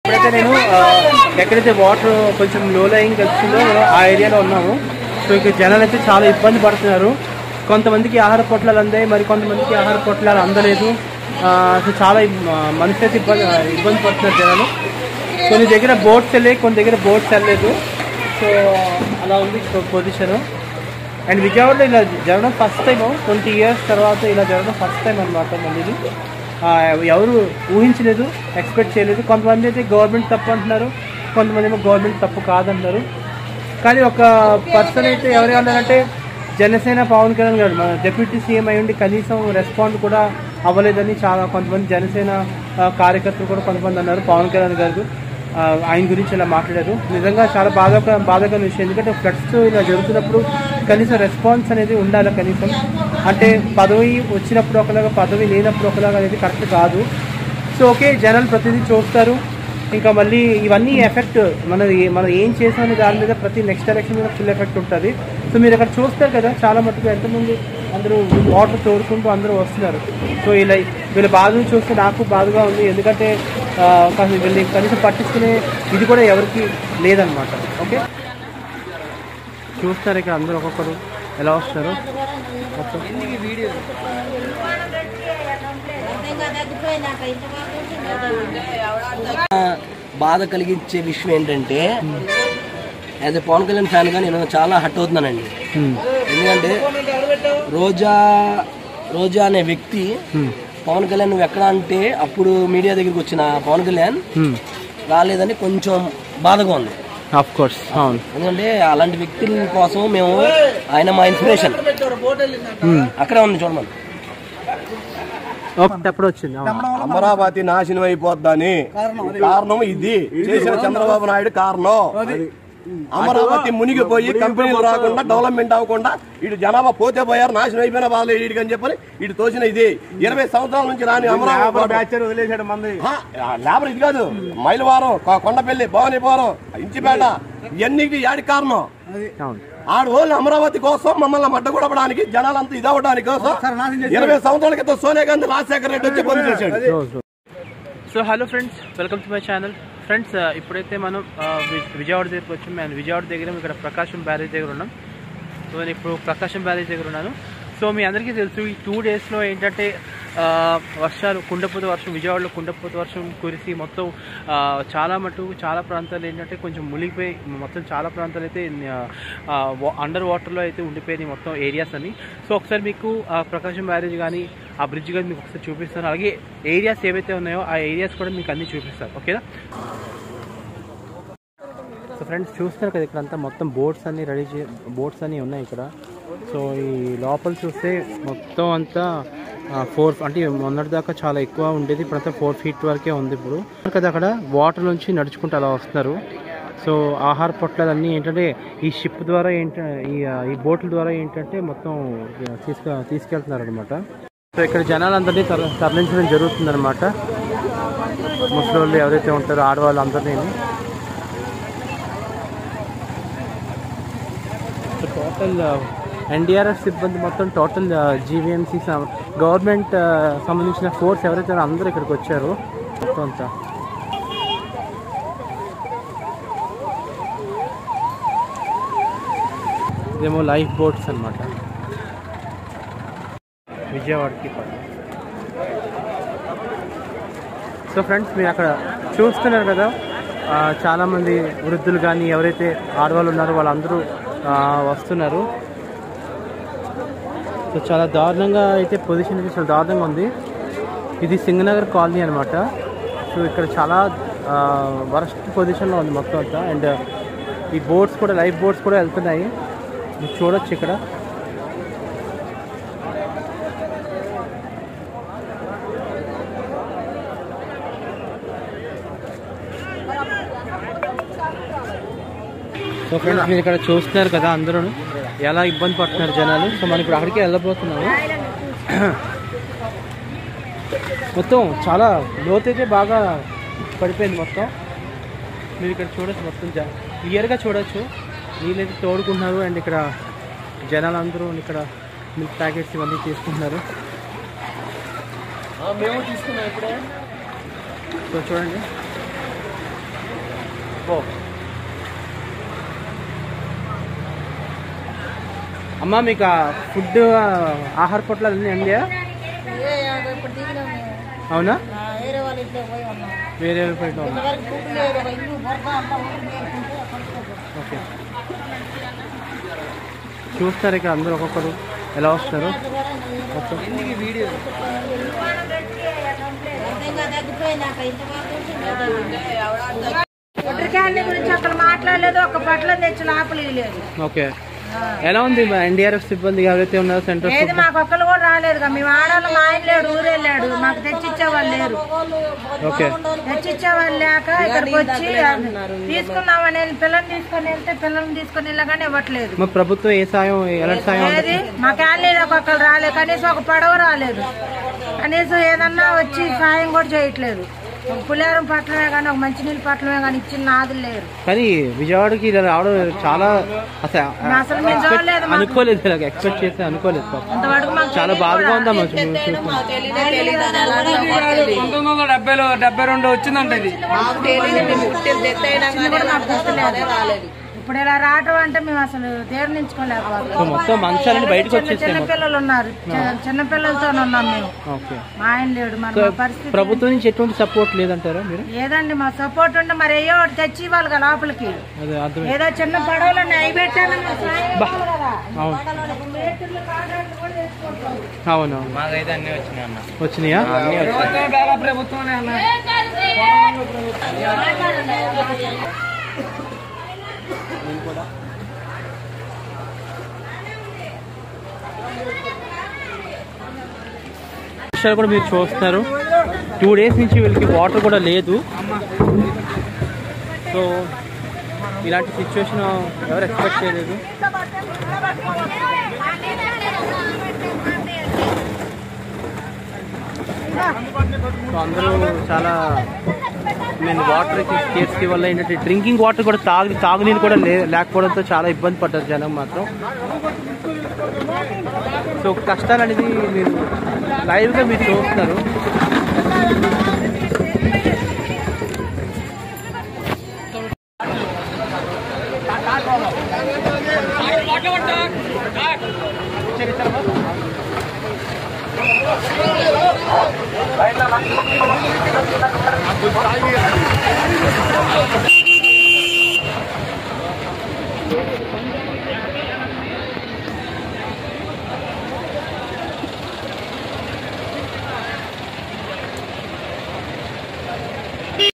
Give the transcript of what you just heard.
ఇప్పుడైతే నేను ఎక్కడైతే వాటర్ కొంచెం లో లయింగ్ వచ్చిందో ఆ ఏరియాలో ఉన్నాము. సో ఇక్కడ జనాలు అయితే చాలా ఇబ్బంది పడుతున్నారు. కొంతమందికి ఆహార పొట్లాలు అందాయి, మరి కొంతమందికి ఆహార పొట్లాలు అందలేదు. సో చాలా మనిషి అయితే ఇబ్బంది పడుతున్నారు జనాలు. కొన్ని దగ్గర బోట్స్ వెళ్ళాయి, కొన్ని దగ్గర బోట్స్ వెళ్ళలేదు. సో అలా ఉంది పొజిషను. అండ్ విజయవాడలో ఇలా జరగడం ఫస్ట్ టైం, 20 years తర్వాత ఇలా జరగడం ఫస్ట్ టైం అనమాట. మళ్ళీ ఎవరు ఊహించలేదు, ఎక్స్పెక్ట్ చేయలేదు. కొంతమంది అయితే గవర్నమెంట్ తప్పు అంటున్నారు, కొంతమంది ఏమో గవర్నమెంట్ తప్పు కాదంటున్నారు. కానీ ఒక పర్సన్ అయితే ఎవరు అన్నారంటే జనసేన పవన్ కళ్యాణ్ గారు మన డిప్యూటీ సీఎం అయ్యుండి కనీసం రెస్పాండ్ కూడా అవ్వలేదని చాలా కొంతమంది జనసేన కార్యకర్తలు కూడా కొంతమంది అన్నారు. పవన్ కళ్యాణ్ గారు ఆయన గురించి ఇలా మాట్లాడారు. నిజంగా చాలా బాధాకరమైన విషయం. ఎందుకంటే ఫ్లడ్స్ ఇలా జరుగుతున్నప్పుడు కనీసం రెస్పాన్స్ అనేది ఉండాలి. కనీసం అంటే పదవి వచ్చినప్పుడు ఒకలాగా, పదవి లేనప్పుడు ఒకలాగా అనేది కరెక్ట్ కాదు. సో ఓకే, జనాలు ప్రతిదీ చూస్తారు. ఇంకా మళ్ళీ ఇవన్నీ ఎఫెక్ట్ మనం ఏం చేసామనే దాని మీద ప్రతి నెక్స్ట్ ఎలక్షన్ మీద ఫుల్ ఎఫెక్ట్ ఉంటుంది. సో మీరు అక్కడ చూస్తారు కదా, చాలా మటుకు ఎంతమంది అందరూ వాటర్ తోడుకుంటూ అందరూ వస్తున్నారు. సో వీళ్ళ బాధను చూస్తే నాకు బాధగా ఉంది. ఎందుకంటే వీళ్ళని కనీసం పట్టించుకునే ఇది కూడా ఎవరికి లేదనమాట. ఓకే, చూస్తారు ఇక్కడ అందరూ ఒక్కొక్కరు ఎలా వస్తారు. బాధ కలిగించే విషయం ఏంటంటే, యాజ్ ఎ పవన్ కళ్యాణ్ ఫ్యాన్గా నేను చాలా హర్ట్ అవుతున్నానండి. ఎందుకంటే రోజా అనే వ్యక్తి పవన్ కళ్యాణ్ నువ్వు ఎక్కడ అంటే అప్పుడు మీడియా దగ్గరికి వచ్చిన పవన్ కళ్యాణ్ రాలేదని కొంచెం బాధగా ఉంది. ఎందుకంటే అలాంటి వ్యక్తుల కోసం మేము ఆయన మా ఇన్స్పిరేషన్. అక్కడే ఉంది చూడమని. అమరావతి నాశనం అయిపోద్దని కారణం ఇది చేసిన చంద్రబాబు నాయుడు కారణం. అమరావతి మునిగిపోయి కంపెనీలు రాకుండా డెవలప్మెంట్ అవ్వకుండా ఇటు జనాభా పోతే పోయారు, నాశనం అయిపోయిన బాధ వీడికి అని చెప్పని ఇటు తోసిన ఇది 20 సంవత్సరాల నుంచి రాని అమరావతి లేబర్ ఇది కాదు. మైలవారం, కొండపల్లి, భవానీపురం, ఇంచిపేట ఇవన్నిటి యాడికి కారణం. ఆడవాళ్ళు అమరావతి కోసం మమ్మల్ని మడ్డగొడవడానికి, జనాలంతా ఇదవడానికి కోసం 20 సంవత్సరాల క్రితం సోనియా గాంధీ, రాజశేఖర రెడ్డి వచ్చి బంద్ చేశాడు. So hello friends, welcome to my channel. Friends, ఇప్పుడైతే మనం విజయవాడ దగ్గరకు వచ్చాం. మేము విజయవాడ దగ్గర ఇక్కడ ప్రకాశం బ్యారేజ్ దగ్గర ఉన్నాం. సో నేను ఇప్పుడు ప్రకాశం బ్యారేజ్ దగ్గర ఉన్నాను. సో మీ అందరికీ తెలుసు, ఈ 2 daysలో ఏంటంటే వర్షాలు, కుండపోత వర్షం, విజయవాడలో కుండపోత వర్షం కురిసి మొత్తం చాలా ప్రాంతాలు ఏంటంటే కొంచెం మునిగిపోయి, మొత్తం చాలా ప్రాంతాలు అయితే అండర్ వాటర్లో అయితే ఉండిపోయినాయి మొత్తం ఏరియాస్ అని. సో ఒకసారి మీకు ప్రకాశం బ్యారేజ్ కానీ ఆ బ్రిడ్జ్ కానీ మీకు ఒకసారి చూపిస్తాను. అలాగే ఏరియాస్ ఏవైతే ఉన్నాయో ఆ ఏరియాస్ కూడా మీకు అన్నీ చూపిస్తాను. ఓకేనా? సో ఫ్రెండ్స్, చూస్తున్నారు కదా ఇక్కడంతా మొత్తం బోట్స్ అన్నీ ఉన్నాయి ఇక్కడ. సో ఈ లోపల చూస్తే మొత్తం అంతా 4 అంటే మొన్నటి దాకా చాలా ఎక్కువ ఉండేది, ఇప్పుడంతా 4 feet వరకే ఉంది. ఇప్పుడు కదా అక్కడ వాటర్ నుంచి నడుచుకుంటూ అలా వస్తున్నారు. సో ఆహార పొట్లాలన్నీ ఏంటంటే ఈ షిప్ ద్వారా ఈ బోట్ల ద్వారా ఏంటంటే మొత్తం తీసుకెళ్తున్నారు అనమాట. సో ఇక్కడ జనాలందరినీ తరలించడం జరుగుతుందన్నమాట. ముసలి వాళ్ళు ఎవరైతే ఉంటారో ఆడవాళ్ళు అందరినీ. సో టోటల్ ఎన్డీఆర్ఎఫ్ సిబ్బంది మొత్తం, టోటల్ జీవీఎంసీ గవర్నమెంట్ సంబంధించిన ఫోర్స్ ఎవరైతే అందరూ ఇక్కడికి వచ్చారు మొత్తం అంతా. ఇదేమో లైఫ్ బోట్స్ అన్నమాట విజయవాడకి. సో ఫ్రెండ్స్, మీరు అక్కడ చూస్తున్నారు కదా, చాలామంది వృద్ధులు కానీ ఎవరైతే ఆడవాళ్ళు ఉన్నారో వాళ్ళందరూ వస్తున్నారు. సో చాలా దారుణంగా అయితే పొజిషన్ అయితే చాలా దారుణంగా ఉంది. ఇది సింగనగర్ కాలనీ అనమాట. సో ఇక్కడ చాలా వరస్ట్ పొజిషన్లో ఉంది మొత్తం అంతా. అండ్ ఈ బోట్స్ కూడా, లైఫ్ బోట్స్ కూడా వెళ్తున్నాయి, మీరు చూడొచ్చు ఇక్కడ. సో ఫ్రెండ్స్, మీరు ఇక్కడ చూస్తున్నారు కదా అందరూ ఎలా ఇబ్బంది పడుతున్నారు జనాలు. సో మనం ఇప్పుడు అక్కడికి వెళ్ళబోతున్నాము. మొత్తం చాలా లోతైతే బాగా పడిపోయింది మొత్తం. మీరు ఇక్కడ చూడొచ్చు, మొత్తం క్లియర్గా చూడొచ్చు. నీళ్ళైతే తోడుకుంటున్నారు. అండ్ ఇక్కడ జనాలు అందరూ ఇక్కడ మిల్క్ ప్యాకెట్స్ ఇవన్నీ తీసుకుంటున్నారు. మేము తీసుకున్నాం ఇప్పుడే. సో చూడండి, అబ్బో అమ్మా మీకు ఫుడ్ ఆహార పొట్లాలు అన్నీ అండి అవునా వేరే ఓకే చూస్తారు ఇక్కడ అందరూ ఒక్కొక్కరు ఎలా వస్తారు గురించి అక్కడ మాట్లాడలేదు, ఒక బట్టలు తెచ్చి లోపలేదు. ఓకే ఎలా ఉంది ఎన్డీఆర్ఎఫ్ సిబ్బంది ఎవరైతే ఉన్నారో సెంటర్ ఏది మాకు ఒక్కరు కూడా రాలేదు. మేము ఆడాలి, మా ఆయన లేడు, ఊరు వెళ్ళాడు, మాకు తెచ్చిచ్చేవాళ్ళు లేరు. ఓకే తెచ్చిచ్చేవాళ్ళు లేక ఇక్కడికి వచ్చి తీసుకున్నామని పిల్లల్ని తీసుకొని వెళ్తే పిల్లల్ని తీసుకొని వెళ్ళగానే ఇవ్వట్లేదు. మా ప్రభుత్వం ఏ సాయం ఎలాంటి సాయం ఏది మా క్యాన్లీలోకి ఒక్కరు రాలేదు, కనీసం ఒక పడవ రాలేదు, కనీసం ఏదన్నా వచ్చి సాయం కూడా చేయట్లేదు. ఒక పులిహారం పట్లమే కానీ ఒక మంచినీళ్ళ పట్లమే కానీ ఇచ్చిన నాదులు లేరు. కానీ విజయవాడకి ఇలా రావడం చాలా అసలు మేము చూడలేదు, అనుకోలేదు, ఎక్స్పెక్ట్ చేస్తే అనుకోలేదు. చాలా బాధగా ఉందమ్మా. 1972 వచ్చిందంట ఇది. ఇప్పుడు ఇలా రావటం అంటే మేము అసలు తీర్నించుకోలేకపోతున్నాం. మొత్తం మంచాలని బయటకు వచ్చేసాము. చిన్నపిల్లలు ఉన్నారు, చిన్నపిల్లలతో ఉన్నాం మేము. మా ఆయన లేడు. మన పరిస్థితి ప్రభుత్వం నుంచి ఎటువంటి సపోర్ట్ లేదంటారా మీరు? లేదండి, మా సపోర్ట్ ఉంటే మరి అయ్యో ఒకటి తెచ్చి ఇవ్వాలి కదా లోపలికి. ఏదో చిన్న పడవలని అవి పెట్టాను. అవును మాకైతే అన్ని వచ్చినాయి అన్న. వచ్చినాయా? ప్రభుత్వం విషయాలు కూడా మీరు చూస్తున్నారు. 2 days నుంచి వీళ్ళకి వాటర్ కూడా లేదు. సో ఇలాంటి సిచ్యువేషన్ ఎవరు ఎక్స్పెక్ట్ చేయలేదు. సో అందరూ చాలా వాటర్ స్కేర్సిటీ వల్ల ఏంటంటే డ్రింకింగ్ వాటర్ కూడా తాగునీరు కూడా లేకపోవడంతో చాలా ఇబ్బంది పడ్డారు జనం మాత్రం. సో కష్టాలు అనేది మీరు లైవ్గా మీరు చూస్తున్నారు.